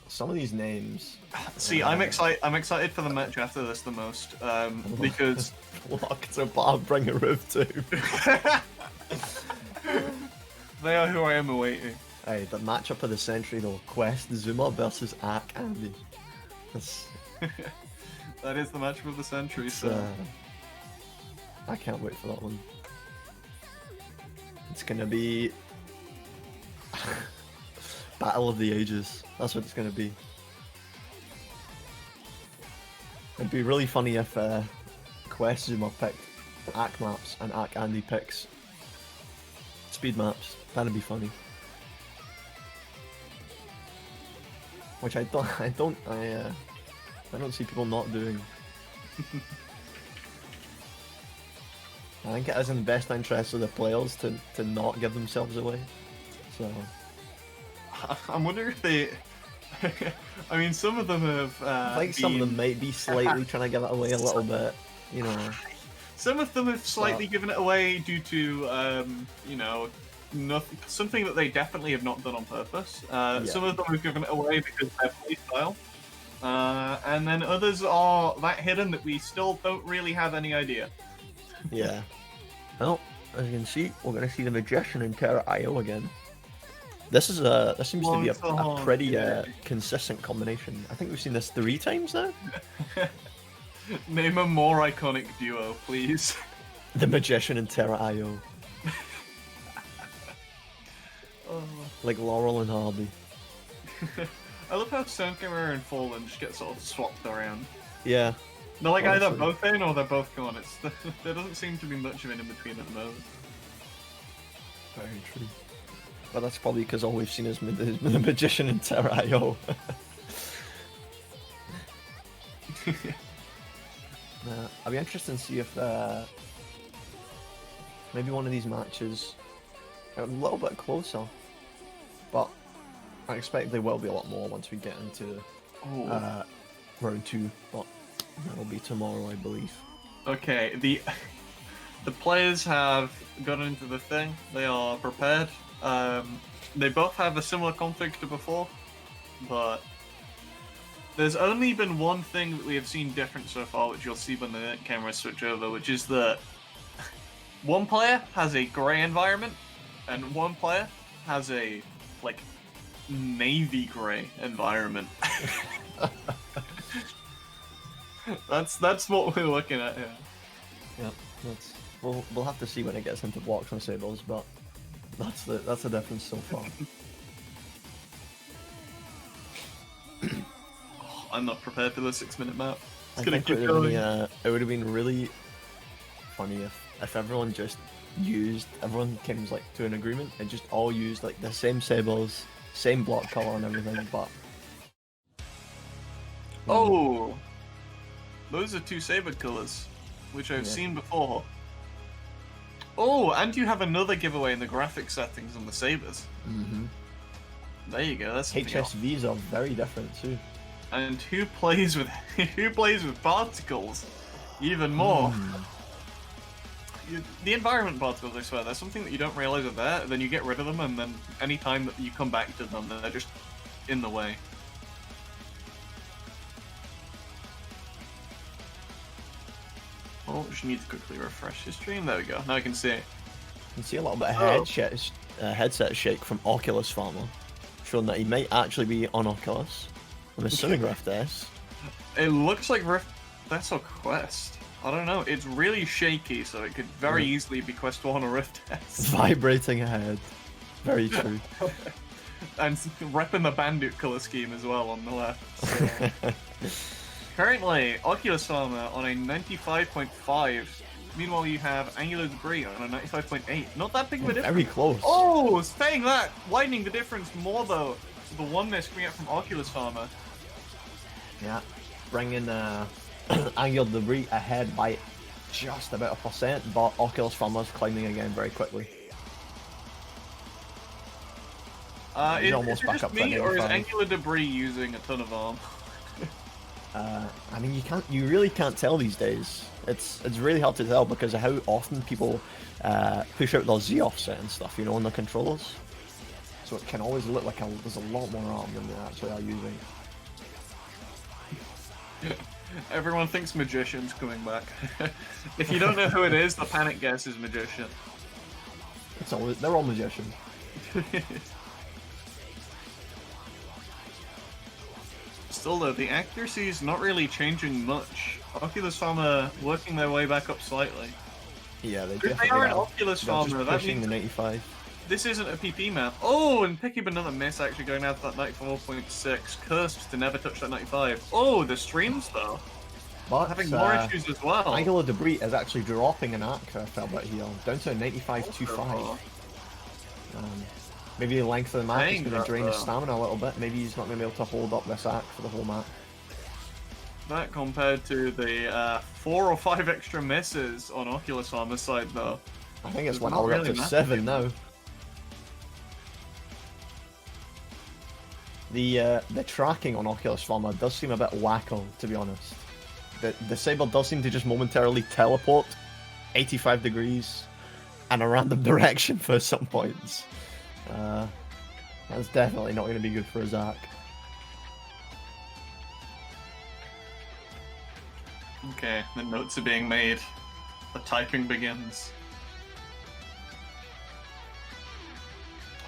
some of these names. See, I'm excited for the match after this the most, because Locked to bar, bring a roof to. they are who I am awaiting. Hey, the matchup of the century though, Quest Zuma versus Ak Andy. That's, That is the matchup of the century, so... I can't wait for that one. It's gonna be... Battle of the Ages. That's what it's gonna be. It'd be really funny if Quest Zuma picked Ak maps and Ak Andy picks speed maps. That'd be funny. Which I don't see people not doing. I think it is in the best interest of the players to not give themselves away. So I'm wondering if they... I mean, some of them have I think some of them might be slightly trying to give it away a little bit, you know. Some of them have slightly given it away due to, you know, something that they definitely have not done on purpose. Some of them have given it away because of their playstyle. And then others are that hidden that we still don't really have any idea. Yeah. Well, as you can see, we're going to see the Magician and Terra IO again. This seems to be a pretty consistent combination. I think we've seen this 3 times now. Name a more iconic duo, please. The Magician and Terra IO. Like Laurel and Hardy. I love how Sunkemmer and Fallen just get sort of swapped around. Yeah. They're like either both in or they're both gone. There doesn't seem to be much of an in-between at the moment. Very true. But that's probably because all we've seen is the Magician and Terra IO. I'll be interested to see if maybe one of these matches are a little bit closer. But I expect there will be a lot more once we get into round 2. But that'll be tomorrow, I believe. Okay, the players have gotten into the thing. They are prepared. They both have a similar config to before, but there's only been one thing that we have seen different so far, which you'll see when the cameras switch over, which is that one player has a grey environment, and one player has a, like, navy grey environment. That's what we're looking at here. Yeah, we'll have to see when it gets into blocks and Sabers, but that's the difference so far. I'm not prepared for the 6-minute map. I think it would have been really funny if everyone just everyone came like to an agreement and just all used like the same Sabers, same block color and everything, but oh, those are 2 Saber colors, which I've seen before. Oh, and you have another giveaway in the graphic settings on the Sabers. There you go. That's HSVs are very different too. And who plays with particles? Even more. The environment particles, I swear, there's something that you don't realize are there, then you get rid of them, and then any time that you come back to them, they're just in the way. Oh, just need to quickly refresh his stream. There we go. Now I can see it. You can see a little bit of headset shake from Oculus Farmer, showing that he might actually be on Oculus. I'm assuming Rift S. It looks like Rift S or Quest. I don't know. It's really shaky, so it could very easily be Quest 1 or Rift S. Vibrating ahead. Very true. And repping the Bandit color scheme as well on the left. So. Currently, Oculus Farmer on a 95.5. Meanwhile, you have Angular Debris on a 95.8. Not that big of a difference. Very close. Oh, saying that, widening the difference more though. So the oneness coming out from Oculus Farmer. Yeah, bringing Angular Debris ahead by just about 1%, but Oculus Farmer's climbing again very quickly. Is it just me, or is Angular Debris using a ton of arm? I mean, you really can't tell these days. It's really hard to tell because of how often people push out their Z offset and stuff, you know, on the controllers. so it can always look like there's a lot more arm than they actually are using. Everyone thinks Magician's coming back. If you don't know who it is, the panic guess is Magician. They're all magicians. Still though, the accuracy is not really changing much. Oculus Farmer working their way back up slightly. Yeah, If they are an Oculus Farmer, that pushing means the 95. this isn't a PP map. Oh, and picking another miss actually going out to that 94.6. Cursed to never touch that 95. Oh, the streams though. But Having more issues as well. Angle of Debris is actually dropping an arc a fair bit here, down to a 95.25. Maybe the length of the map is going to drain his stamina a little bit. Maybe he's not going to be able to hold up this arc for the whole map. That compared to the 4 or 5 extra misses on Oculus Farmer's side though. I think it's went all the way up to 7 now. The tracking on Oculus Farmer does seem a bit wacko, to be honest. The Saber does seem to just momentarily teleport 85 degrees and a random direction for some points. That's definitely not going to be good for his arc. Okay, the notes are being made. The typing begins.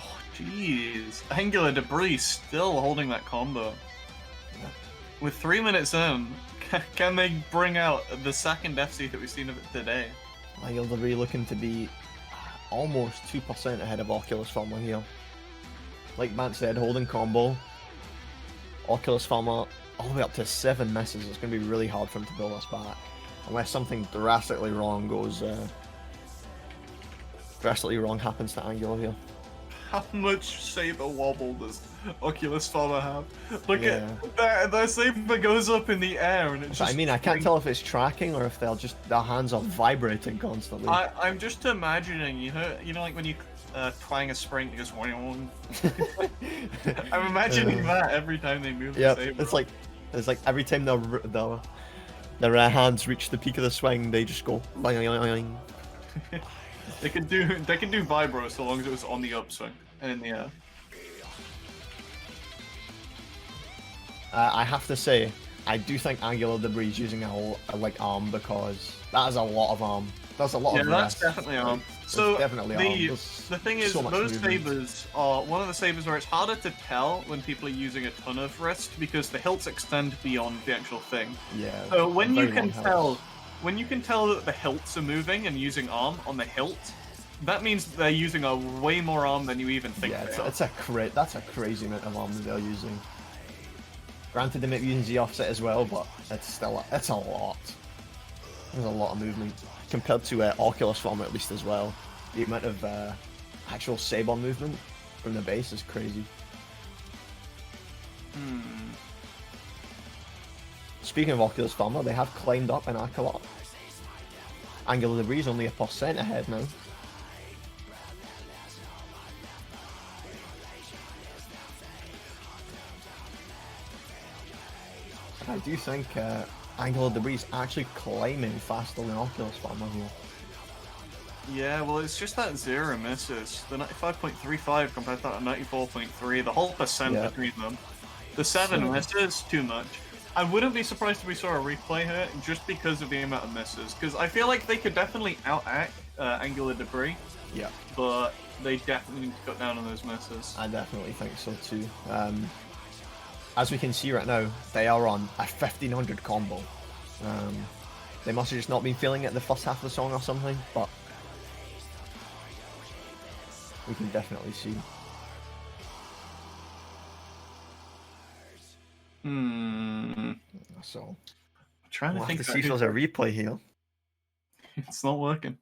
Oh, jeez. Angular Debris still holding that combo. With 3 minutes in, can they bring out the second FC that we've seen of it today? Angular Debris looking to be almost 2% ahead of Oculus Farmer here. Like Matt said, holding combo. Oculus Farmer all the way up to 7 misses. It's going to be really hard for him to build us back. Unless something drastically wrong happens to Angular here. How much Saber wobble does Oculus Farmer have? Look at that, their Saber goes up in the air and it just... I mean, I can't tell if it's tracking or if their hands are vibrating constantly. I'm just imagining, you know like when you twang a spring, it goes... I'm imagining that every time they move the Saber. It's like every time their hands reach the peak of the swing, they just go... They can do vibro so long as it was on the upswing and in the air. I have to say, I do think Angular Debris is using a arm because that is a lot of arm. That's a lot of rest. That's definitely arm. So definitely the thing is, those Sabers are one of the Sabers where it's harder to tell when people are using a ton of wrist because the hilts extend beyond the actual thing. Yeah. So when you can tell that the hilts are moving and using arm on the hilt, that means they're using a way more arm than you even think. Yeah, that's a crazy amount of arm that they're using. Granted, they might be using Z offset as well, but it's a lot. There's a lot of movement compared to Oculus Farmer at least as well. The amount of actual Saber movement from the base is crazy. Speaking of Oculus Farmer, they have climbed up an arc a lot. Angular Debris is only 1% ahead now. I do think Angular Debris is actually climbing faster than Oculus Farmer here. Yeah, well, it's just that 0 misses. The 95.35 compared to that 94.3, the whole percent between them. The 7 misses, too much. I wouldn't be surprised if we saw a replay here just because of the amount of misses, because I feel like they could definitely outact Angular Debris. Yeah. But they definitely need to cut down on those misses. I definitely think so too. As we can see right now, they are on a 1500 combo. They must have just not been feeling it the first half of the song or something, but we can definitely see. So, I'm trying to think to see if there's a replay here. It's not working.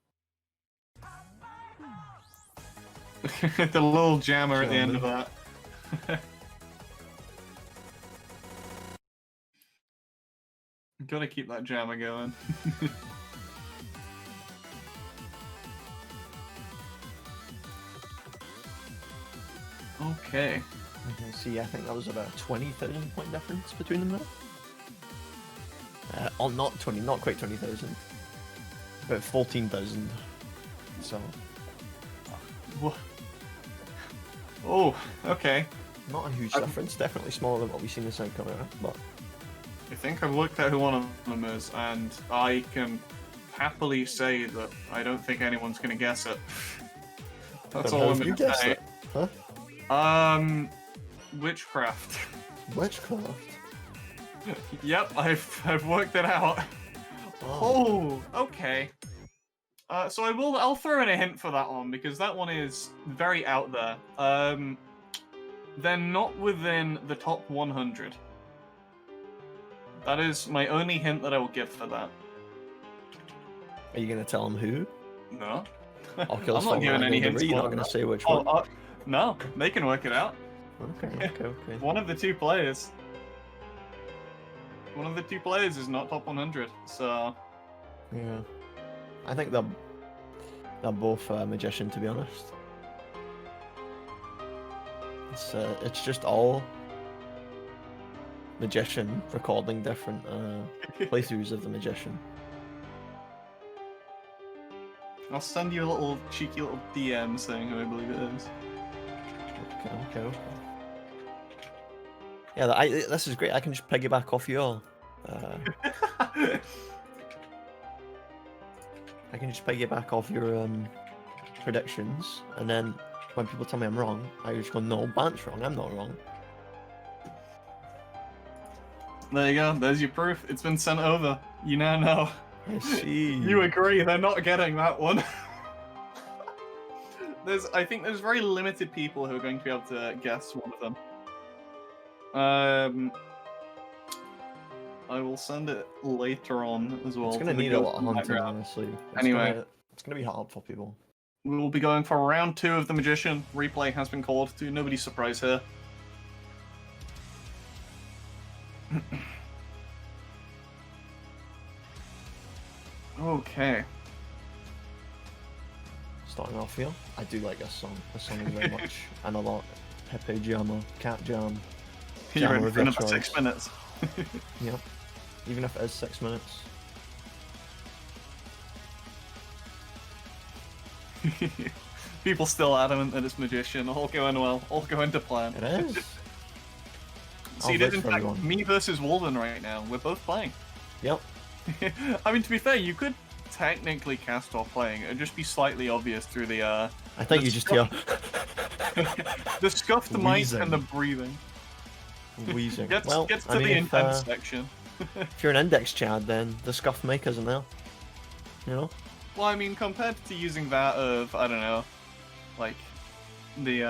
The little jammer at the end of that. Gotta keep that jammer going. Okay. See, I think that was about a 20,000 point difference between them now. Not quite 20,000. About 14,000. So. Oh, okay. Not a huge difference. Definitely smaller than what we see in the South Korea, but I think I've worked out who one of them is, and I can happily say that I don't think anyone's gonna guess it. That's then all how I'm have you gonna guessed say. it? Huh? Witchcraft. Witchcraft. Yep, I've worked it out. Oh, okay. So I'll throw in a hint for that one because that one is very out there. They're not within the top 100. That is my only hint that I will give for that. Are you gonna tell them who? No. Oculus I'm not giving any hints. You're for not them. gonna say which Oh, one. no, they can work it out. Okay. One of the two players. One of the two players is not top 100, so... Yeah. I think they're both magician, to be honest. It's just all magician recording different playthroughs of the magician. I'll send you a little cheeky little DM saying who I believe it is. Okay. Yeah, this is great. I can just piggyback off your. I can just piggyback off your predictions, and then when people tell me I'm wrong, I just go, "No, Bant's wrong. I'm not wrong." There you go. There's your proof. It's been sent over. You now know. I see. You agree. They're not getting that one. I think there's very limited people who are going to be able to guess one of them. I will send it later on as well. It's gonna need a lot of hunting, honestly. It's gonna be hard for people. We will be going for round 2 of the Magician. Replay has been called, to nobody's surprise here. Okay. Starting off here, I do like this song. This song is very much an a lot. Pepe Jammer, Cat Jam. You're in for another 6 minutes. Yep. Even if it is 6 minutes. People still adamant that it's Magician. All going well. All going to plan. It is. See, it is in fact me versus Walden right now. We're both playing. Yep. I mean, to be fair, you could technically cast off playing. It'd just be slightly obvious through the I think you just hear the scuffed mic and the breathing. Wheezing. Gets well, to I mean, the intense section. If you're an index Chad, then the scuff mic isn't there. You know? Well, I mean, compared to using that of, I don't know, like, the,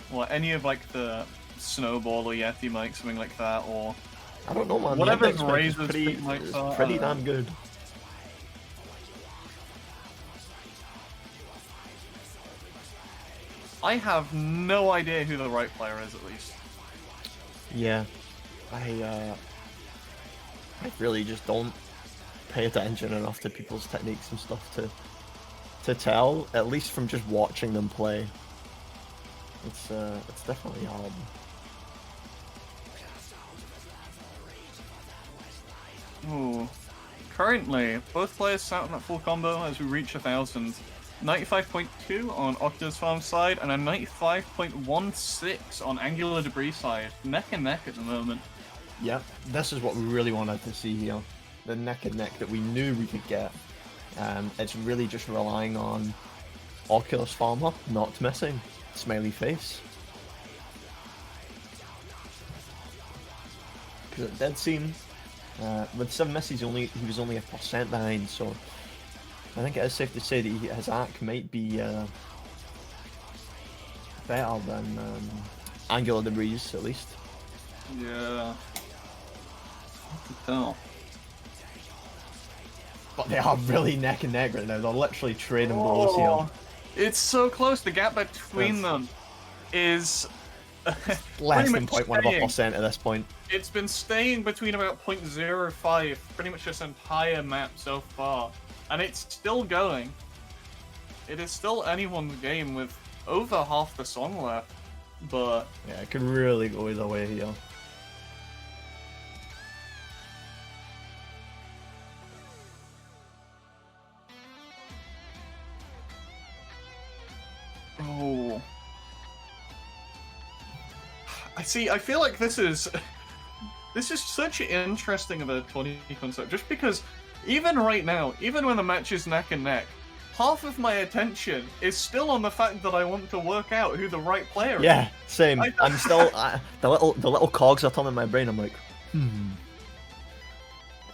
well, any of, like, the Snowball or Yeti mic, something like that, or... I don't know, man. Whatever Razor's pretty damn good. I have no idea who the right player is, at least. Yeah. I really just don't pay attention enough to people's techniques and stuff to tell, at least from just watching them play. It's definitely hard. Ooh. Currently, both players sat on that full combo as we reach 1,000. 95.2 on Oculus Farm side, and a 95.16 on Angular Debris side. Neck and neck at the moment. Yep, this is what we really wanted to see here. The neck and neck that we knew we could get. It's really just relying on Oculus Farmer not missing. Smiley face. Because it did seem, with 7 misses, he was only 1% behind, so I think it is safe to say that his ACK might be better than Angular Debris, at least. Yeah. Hard to tell. But they are really neck and neck right now. They're literally trading blows here. It's so close. The gap between them is less than 0.1% at this point. It's been staying between about 0.05 pretty much this entire map so far. And it's still going. It is still anyone's game with over half the song left. But yeah, it could really go either way here. oh. I feel like this is such an interesting of a tourney concept, just because even right now, even when the match is neck and neck, half of my attention is still on the fact that I want to work out who the right player is. Yeah, same. I'm still the little cogs are turning in my brain. I'm like,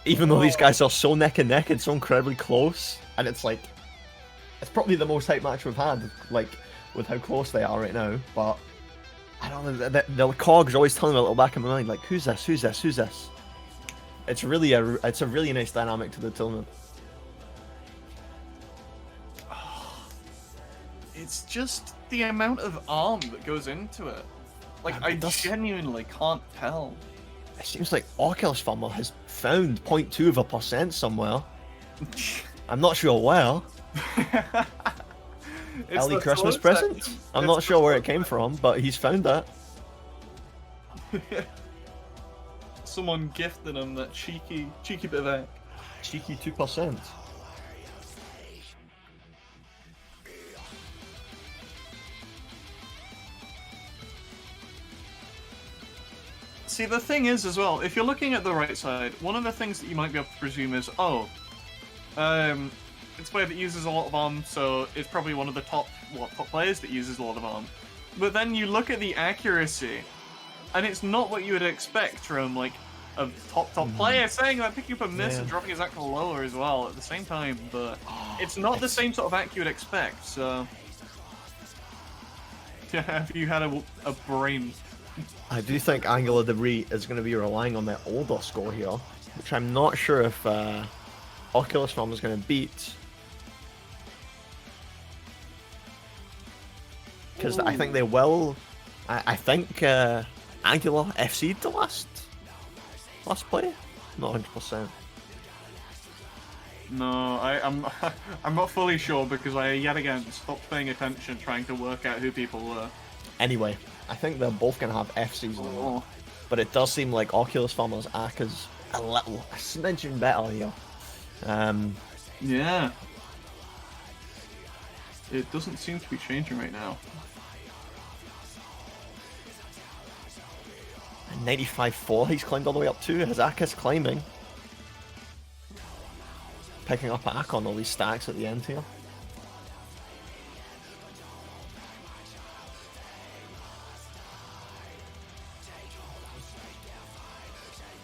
Even though these guys are so neck and neck and so incredibly close, and it's like, it's probably the most hype match we've had, like with how close they are right now. But I don't know, the cogs are always telling me a little back in my mind, like, who's this? Who's this? Who's this? It's really it's a really nice dynamic to the tournament. It's just the amount of arm that goes into it. Like, I genuinely can't tell. It seems like Oculus Farmer has found 0.2% somewhere. I'm not sure where. Early Christmas present? I'm not sure where it came from, but he's found that. Someone gifted him that cheeky bit of egg. Cheeky 2%. See, the thing is, as well, if you're looking at the right side, one of the things that you might be able to presume is, it's a player that uses a lot of arm, so it's probably one of the top players that uses a lot of arm. But then you look at the accuracy, and it's not what you would expect from, like, a top player, saying that, picking up a miss and dropping his actual lower as well at the same time, but it's not the same sort of act you would expect, so... Have you had a brain... I do think Angela Debris is going to be relying on that older score here, which I'm not sure if Oculus Farm is going to beat. Because I think they will. I think Angela FC'd the last play. Not 100%. No, I'm not fully sure because I yet again stopped paying attention trying to work out who people were. Anyway, I think they're both going to have FCs in them. But it does seem like Oculus Farmer's ACK is a smidgen better here. Yeah. It doesn't seem to be changing right now. 95.4 he's climbed all the way up to. His ACK is climbing. Picking up ACK on all these stacks at the end here.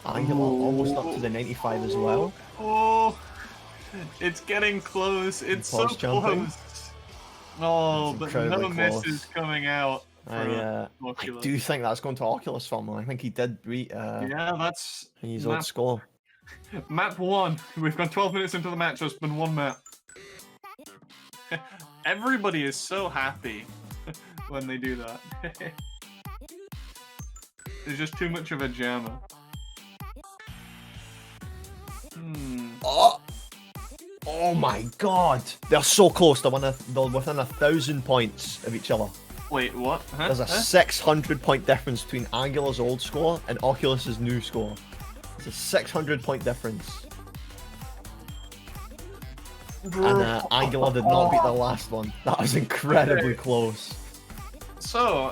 Angela almost up to the 95 as well. Oh, it's getting close. It's so close. Oh, but no misses coming out. I do think that's going to Oculus Farmer. I think he did beat. Yeah, that's his old score. Map 1. We've gone 12 minutes into the match. There's been one map. Everybody is so happy when they do that. It's just too much of a jammer. Oh my god! They're so close. They're within 1,000 points of each other. Wait, what? Huh? There's a 600-point difference between Angela's old score and Oculus's new score. It's a 600-point difference. And Angela did not beat the last one. That was incredibly close. So,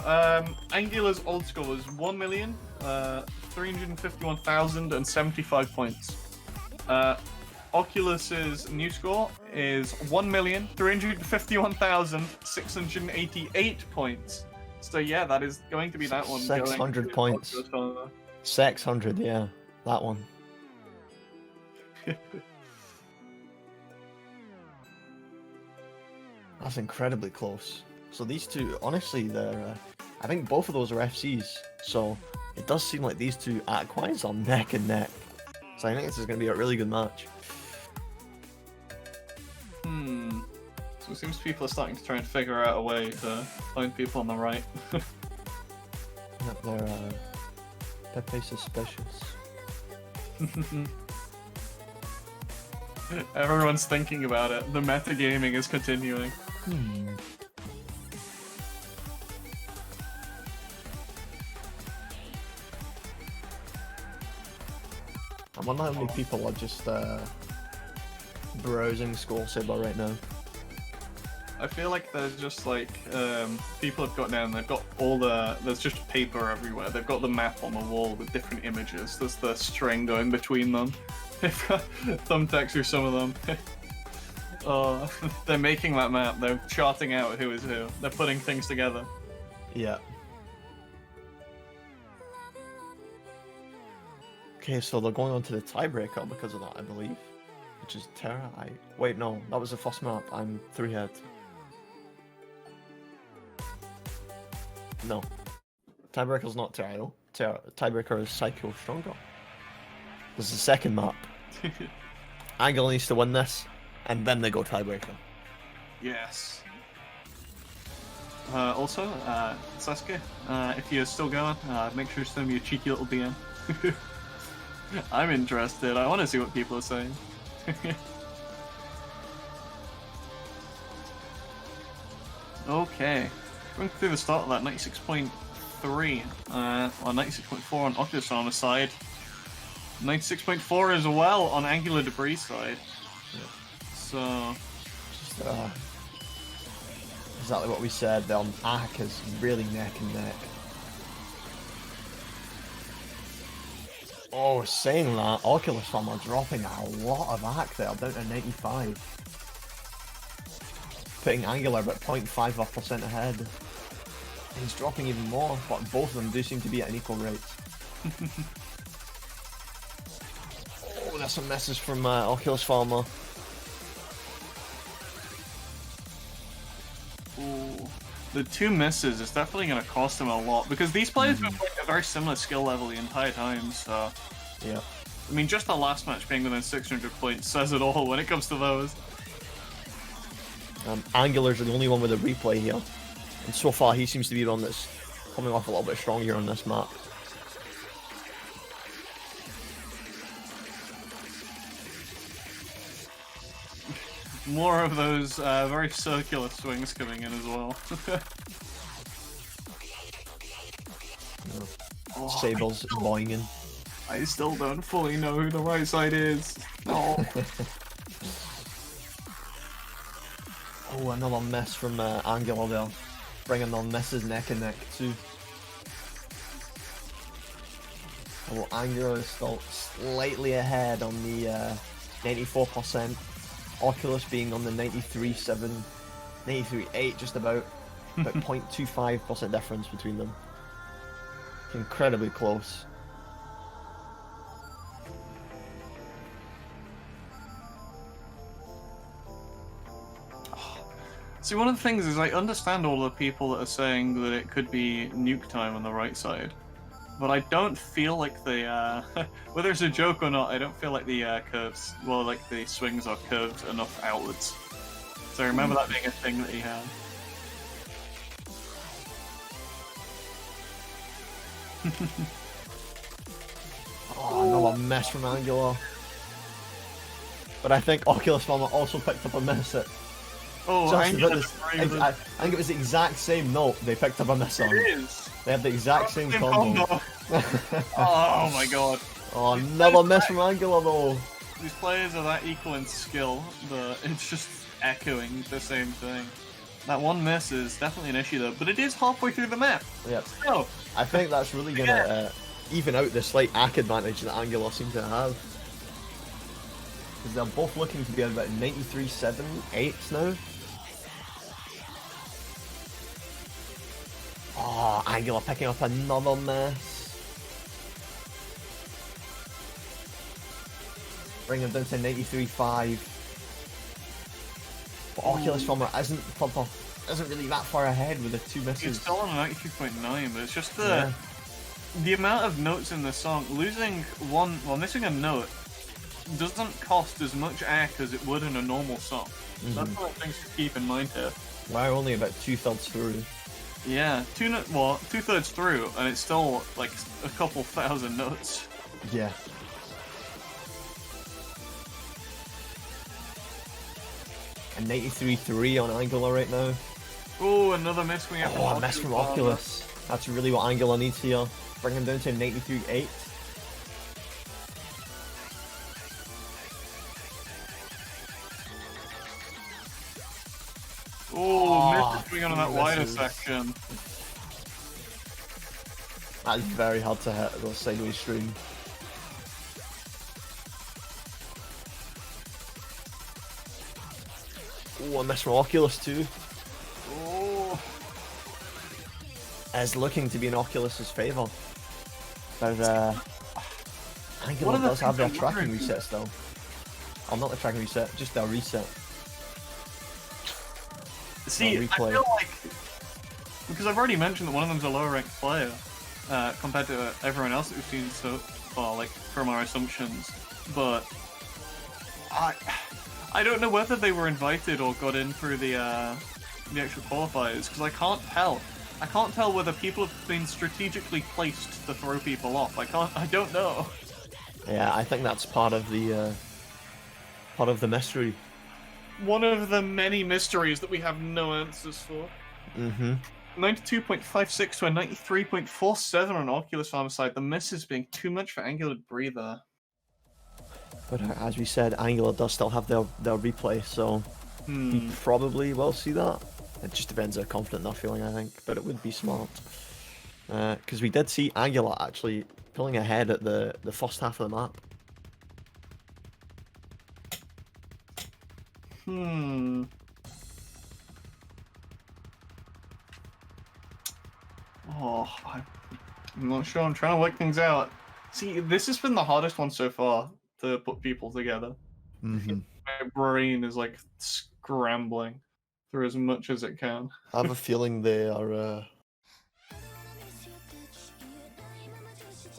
Angela's old score was 1,351,075 points. Oculus's new score is 1,351,688 points. So yeah, that is going to be that one. 600 points. 600, yeah, that one. That's incredibly close. So these two, honestly, they're. I think both of those are FCs. So it does seem like these two ACK-wise are neck and neck. So I think this is going to be a really good match. So it seems people are starting to try and figure out a way to find people on the right. Yep, they're Pepe suspicious. Everyone's thinking about it. The metagaming is continuing. I wonder how many people are just browsing Saber right now. I feel like there's just like people have got down. They've got there's just paper everywhere. They've got the map on the wall with different images. There's the string going between them. They've got thumbtacks through some of them. They're making that map. They're charting out who is who. They're putting things together. Yeah. Okay, so they're going on to the tiebreaker because of that, I believe. Which is Terra. Wait, no, that was the first map. I'm 3-head. No. Tiebreaker's not Terra. Tiebreaker is Psycho Stronger. This is the second map. Angle needs to win this, and then they go tiebreaker. Yes. Also, Sasuke, if you're still going, make sure to send me a cheeky little DM. I'm interested. I want to see what people are saying. Okay. Going through the start of that 96.3, or 96.4 on Oculus on the side. 96.4 as well on Angular Debris side. So... Just, exactly what we said. AHK is really neck and neck. Oh, saying that, Oculus Farm are dropping a lot of AHK there, down to 95. Putting Angular about 0.5% ahead. He's dropping even more, but both of them do seem to be at an equal rate. Oh, there's some misses from Oculus Farmer. Ooh. The two misses is definitely going to cost him a lot, because these players have been playing a very similar skill level the entire time, so... Yeah. I mean, just the last match being within 600 points says it all when it comes to those. Angular's the only one with a replay here. And so far, he seems to be the one that's coming off a little bit stronger on this map. More of those very circular swings coming in as well. Sabers boinging. I still don't fully know who the right side is. No. Oh, another miss from Angular there. Bringing their misses neck and neck too. Oh, Angular is still slightly ahead on the 94%. Oculus being on the 93.7, 93.8 just about. About 0.25% difference between them. Incredibly close. See, one of the things is I understand all the people that are saying that it could be nuke time on the right side, but I don't feel like the, whether it's a joke or not, I don't feel like the curves, well, like the swings are curved enough outwards. So I remember that being a thing that he had. Oh, another miss from Angular. But I think Oculus Farmer also picked up a miss at... Oh, I think it was the exact same note they picked up a miss on. It is. They had the exact same combo. Oh my god. Oh, another miss from Angular though. These players are that equal in skill that it's just echoing the same thing. That one miss is definitely an issue though, but it is halfway through the map. Yep. So, I think that's really gonna even out the slight AHK advantage that Angular seem to have. Because they're both looking to be at about 93.7, 8s now. Oh, Angular picking up another miss. Bring him down to 93.5. But Oculus Farmer isn't really that far ahead with the two misses. It's still on a 93.9, but it's just the amount of notes in the song. Missing a note doesn't cost as much AHK as it would in a normal song. That's one of the things to keep in mind here. We're only about 2/3 through. Yeah, 2/3 through, and it's still like a couple thousand notes. Yeah. And 93.3 on Angular right now. Oh, another miss we have. Oh, a miss from Oculus. That's really what Angular needs here. Bring him down to 93.8. Oh, misses going on in that wider misses. section. That's very hard to hit those sideways stream. Oh, a miss from Oculus too. Oh. Is looking to be in Oculus's favour. But Angular One of the does have their things I'm tracking wondering- resets though. Oh, not the tracking reset, just their reset. See, I replay. feel like because I've already mentioned that one of them's a lower ranked player compared to everyone else that we've seen so far, like from our assumptions. But I don't know whether they were invited or got in through the actual qualifiers because I can't tell. I can't tell whether people have been strategically placed to throw people off. I don't know. Yeah, I think that's part of the mystery. One of the many mysteries that we have no answers for. Mm-hmm. 92.56 to a 93.47 on Oculus Farm's side. The misses being too much for Angular to breathe there. But as we said, Angular does still have their replay, so we probably will see that. It just depends how confident they're feeling, I think, but it would be smart. Because we did see Angular actually pulling ahead at the first half of the map. Oh, I'm not sure. I'm trying to work things out. See, this has been the hardest one so far to put people together. Mm-hmm. My brain is like scrambling through as much as it can. I have a feeling they are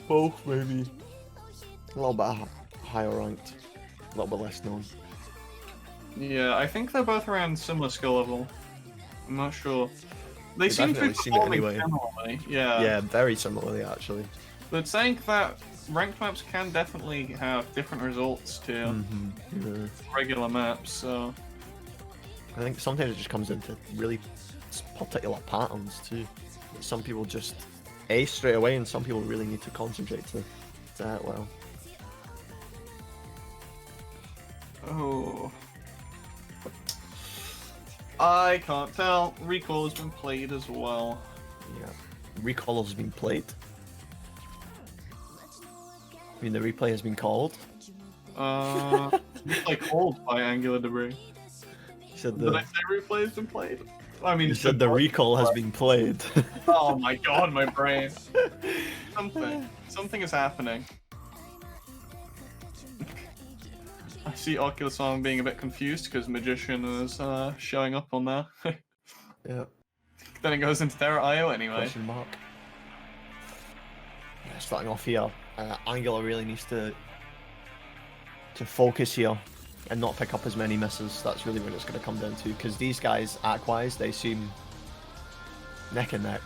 both maybe a little bit higher ranked, a little bit less known. Yeah, I think they're both around similar skill level. I'm not sure. They We've seem to be definitely seen it performing anyway. similarly. Yeah. Yeah, very similarly actually. But saying that ranked maps can definitely have different results to Mm-hmm. regular maps, so I think sometimes it just comes into really particular patterns too. Some people just ace straight away, and some people really need to concentrate to hit well. oh. I can't tell. Recall has been played as well. Yeah, recall has been played. I mean, the replay has been called. Replay called by Angular Debris. He said Did the I say replay has been played? I mean, he it said the should- recall has been played. Oh my god, my brain. Something is happening. I see Oculus Arm being a bit confused because Magician is showing up on there. Yeah. Then it goes into their IO anyway. Question mark. Yeah, starting off here, Angular really needs to focus here and not pick up as many misses. That's really what it's going to come down to, because these guys, act-wise, they seem neck and neck.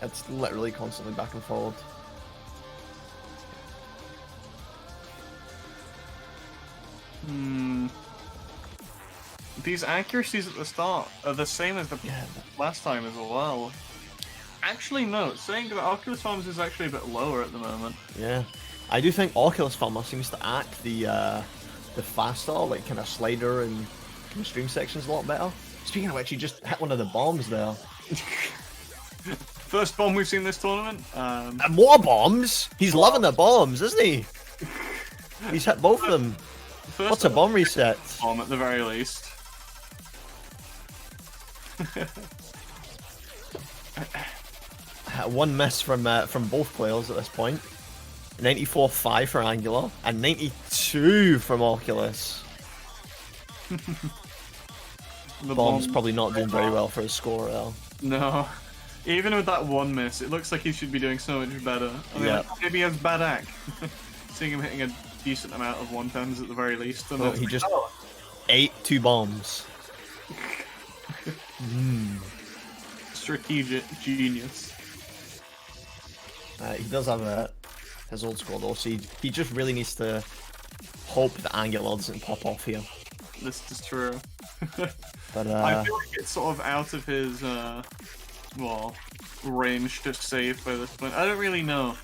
It's literally constantly back and forward. These accuracies at the start are the same as the last time as well. Actually, no. Saying that Oculus Farms is actually a bit lower at the moment. Yeah, I do think Oculus Farmer seems to act the faster, like kind of slider and kind of stream sections a lot better. Speaking of which, he just hit one of the bombs there. First bomb we've seen this tournament. And more bombs! He's loving the bombs, isn't he? He's hit both of them. First What's a bomb reset? bomb at the very least. One miss from both players at this point. 94.5 for Angular and 92 from Oculus. The Bomb's bomb- probably not doing very well for his score though. No. Even with that one miss, it looks like he should be doing so much better. I mean, Yeah. like, maybe he has bad act. Seeing him hitting a decent amount of one-times at the very least. And Oh, it's he like, just oh, ate 2 bombs. strategic genius. He does have his old squad though, so he just really needs to hope that Angular doesn't pop off here. This is true. But I feel like it's sort of out of his, well, range to save by this point. I don't really know.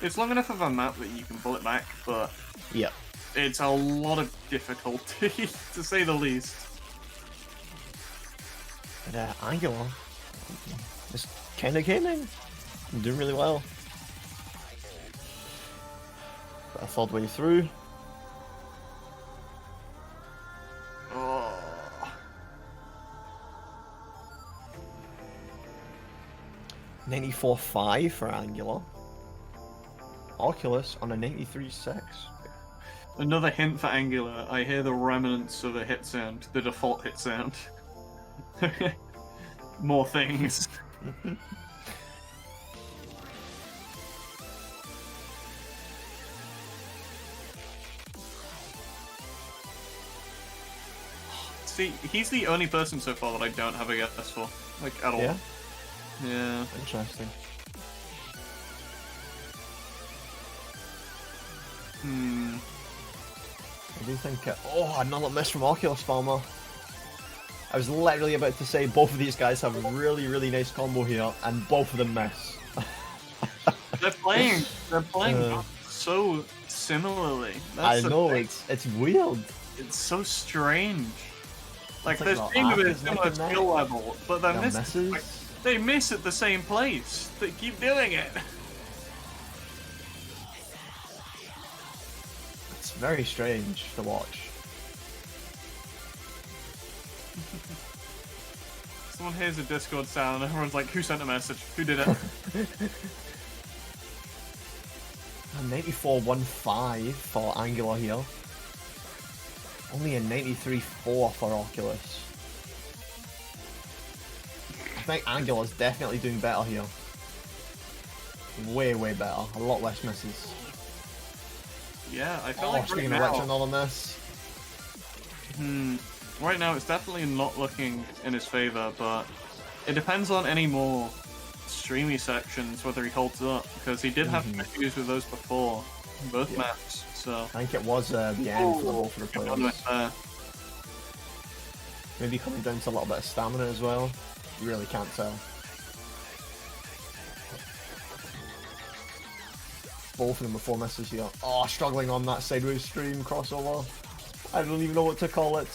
It's long enough of a map that you can pull it back, but yeah, It's a lot of difficulty, to say the least. But Angular just kind of came in. I'm doing really well. Got a third way through. Oh. 94.5 for Angular. Oculus on a 93.6. Another hint for Angular, I hear the remnants of a hit sound, the default hit sound. More things. See, he's the only person so far that I don't have a guess for, like, at all. Yeah? Yeah. Interesting. I do think... oh, another miss from Oculus Farmer. I was literally about to say both of these guys have a really, really nice combo here, and both of them miss. They're playing so similarly. I know, it's weird. It's so strange. Like, It's like there's the seem to be a arc is similar neck and neck. skill level, but they're They're missing. misses. They miss at the same place. They keep doing it. It's very strange to watch. Someone hears a Discord sound and everyone's like, who sent a message? Who did it? 94.15 for Angular here. Only a 93.4 for Oculus. I think Angular's definitely doing better here. Way, way better. A lot less misses. Yeah, I feel Oh, like right speaking of which, now... another miss. Right now, it's definitely not looking in his favor, but it depends on any more streamy sections whether he holds up, because he did have issues with those before, in both maps. So I think it was the end for both of the players. Maybe coming down to a little bit of stamina as well. You really can't tell. Both of them with 4 misses here. Oh, struggling on that sideways stream crossover. I don't even know what to call it.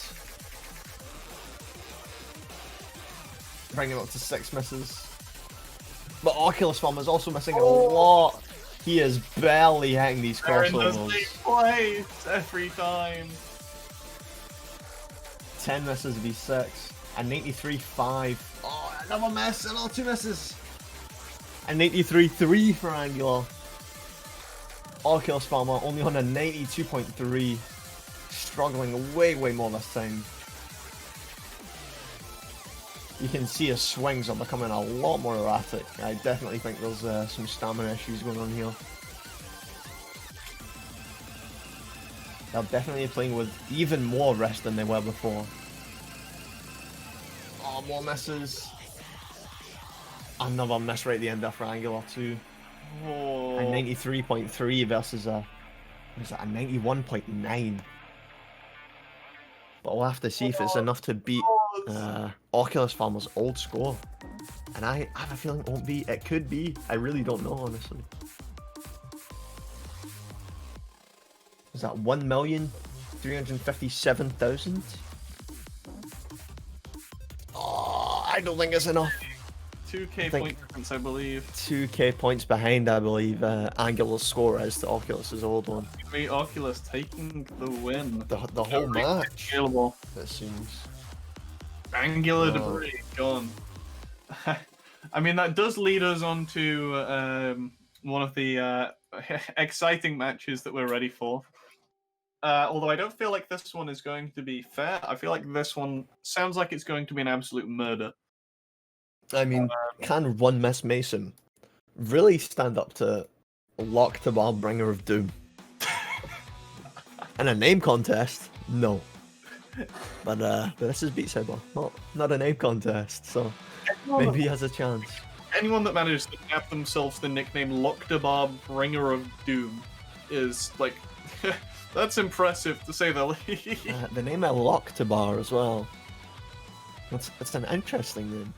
Bringing it up to 6 misses. But Oculus Farm is also missing a lot. He is barely hitting these They're in the crossovers. same place every time. 10 misses would be 6. And 93.5. Oh, another miss. Another 2 misses. And 93.3 for Angular. Oculus Farmer only on a 92.3. Struggling way, way more this time. You can see his swings are becoming a lot more erratic. I definitely think there's some stamina issues going on here. They're definitely playing with even more rest than they were before. Oh, more misses. Another miss right at the end there for Angular too. Oh. A 93.3 versus a 91.9. But we'll have to see if it's enough to beat Oculus Farmer's old score. And I have a feeling it won't be. It could be. I really don't know, honestly. Is that 1,357,000? Oh, I don't think it's enough. 2k point difference, I believe. 2k points behind, I believe, Angular's score is to Oculus's old one. Great Oculus taking the win. The whole match, Scalable. it seems. Angular debris gone. I mean, that does lead us on to one of the exciting matches that we're ready for. Although I don't feel like this one is going to be fair. I feel like this one sounds like it's going to be an absolute murder. I mean, can one Miss Mason really stand up to Lock to Bar Bringer of Doom? In a name contest? No. But this is Beat Saber, not a name contest, so maybe he has a chance. Anyone that manages to tap themselves the nickname Lockdabar Bringer of Doom is, like, that's impressive to say the least. The name of Lock to Bar as well. It's an interesting name.